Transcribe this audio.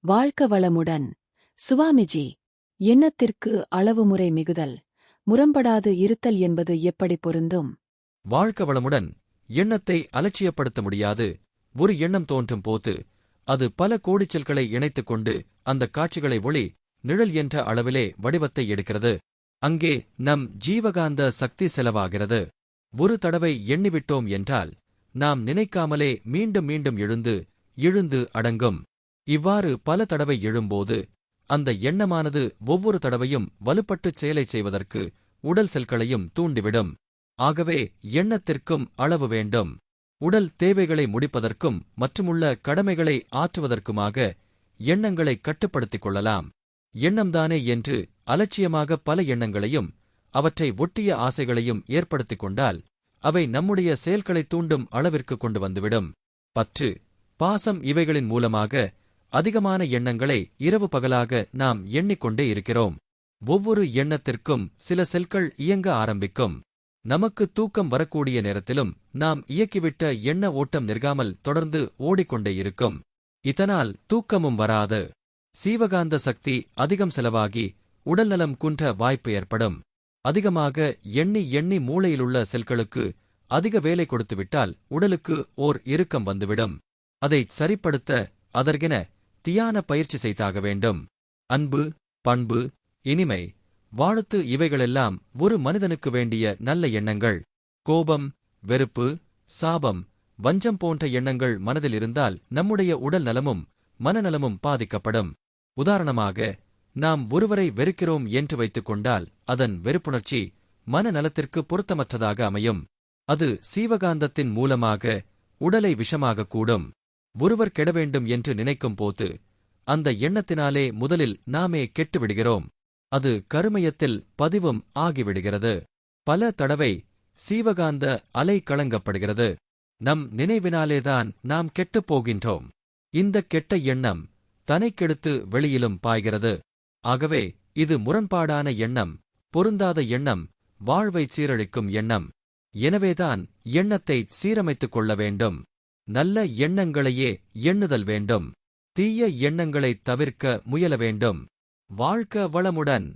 வாழ்க்க வளமுடன். சுவாமிஜி, எண்ணத்திற்கு அளவுமுறை மிகுதல், முரம்படாது இருத்தல் என்பது எப்படி பொருந்தும்? வாழ்க்க வளமுடன். எண்ணத்தை அலட்சியப்படுத்த முடியாது. ஒரு எண்ணம் தோன்றும் போது அது பல கோடிச்சல்களை இணைத்துக் கொண்டு அந்த காட்சிகளை ஒளி நிழல் என்ற அளவிலே வடிவத்தை எடுக்கிறது. அங்கே நம் ஜீவகாந்த சக்தி செலவாகிறது. ஒரு தடவை எண்ணிவிட்டோம் என்றால் நாம் நினைக்காமலே மீண்டும் மீண்டும் எழுந்து அடங்கும். இவ்வாறு பல தடவை எழும்போது அந்த எண்ணமானது ஒவ்வொரு தடவையும் வலுப்பட்டுச் செயலை செய்வதற்கு உடல் செல்களையும் தூண்டிவிடும். ஆகவே எண்ணத்திற்கும் அளவு வேண்டும். உடல் தேவைகளை முடிப்பதற்கும் மற்றுமுள்ள கடமைகளை ஆற்றுவதற்குமாக எண்ணங்களை கட்டுப்படுத்திக் கொள்ளலாம். எண்ணம்தானே என்று அலட்சியமாக பல எண்ணங்களையும் அவற்றை ஒட்டிய ஆசைகளையும் ஏற்படுத்திக் கொண்டால் அவை நம்முடைய செயல்களைத் தூண்டும் அளவிற்கு கொண்டு வந்துவிடும். பற்று, பாசம் இவைகளின் மூலமாக அதிகமான எண்ணங்களை இரவு பகலாக நாம் எண்ணிக்கொண்டே இருக்கிறோம். ஒவ்வொரு எண்ணத்திற்கும் சில செல்கள் இயங்க ஆரம்பிக்கும். நமக்கு தூக்கம் வரக்கூடிய நேரத்திலும் நாம் இயக்கிவிட்ட எண்ண ஓட்டம் நிற்காமல் தொடர்ந்து ஓடிக்கொண்டே இருக்கும். இதனால் தூக்கமும் வராது. சீவகாந்த சக்தி அதிகம் செலவாகி உடல்நலம் குன்ற வாய்ப்பு ஏற்படும். அதிகமாக எண்ணி மூளையிலுள்ள செல்களுக்கு அதிக வேலை கொடுத்துவிட்டால் உடலுக்கு ஓர் இறுக்கம் வந்துவிடும். அதை சரிப்படுத்த அதற்கென தியான பயிற்சி செய்தாக வேண்டும். அன்பு, பண்பு, இனிமை, வாழ்த்து இவைகளெல்லாம் ஒரு மனிதனுக்கு வேண்டிய நல்ல எண்ணங்கள். கோபம், வெறுப்பு, சாபம், வஞ்சம் போன்ற எண்ணங்கள் மனதில் இருந்தால் நம்முடைய உடல் நலமும் மனநலமும் பாதிக்கப்படும். உதாரணமாக, நாம் ஒருவரை வெறுக்கிறோம் என்று வைத்துக் கொண்டால் அதன் வெறுப்புணர்ச்சி மனநலத்திற்கு பொருத்தமற்றதாக அமையும். அது சீவகாந்தத்தின் மூலமாக உடலை விஷமாகக்கூடும். ஒருவர் கெட வேண்டும் என்று நினைக்கும் போது அந்த எண்ணத்தினாலே முதலில் நாமே கெட்டுவிடுகிறோம். அது கருமையத்தில் பதிவும் ஆகிவிடுகிறது. பல தடவை சீவகாந்த அலை கலங்கப்படுகிறது. நம் நினைவினாலேதான் நாம் கெட்டுப் போகின்றோம். இந்த கெட்ட எண்ணம் தனைக்கெடுத்து வெளியிலும் பாய்கிறது. ஆகவே இது முரண்பாடான எண்ணம், பொருந்தாத எண்ணம், வாழ்வை சீரழிக்கும் எண்ணம். எனவேதான் எண்ணத்தை சீரமைத்துக் கொள்ள வேண்டும். நல்ல எண்ணங்களையே எண்ணுதல் வேண்டும். தீய எண்ணங்களைத் தவிர்க்க முயல வேண்டும். வாழ்க்க வளமுடன்.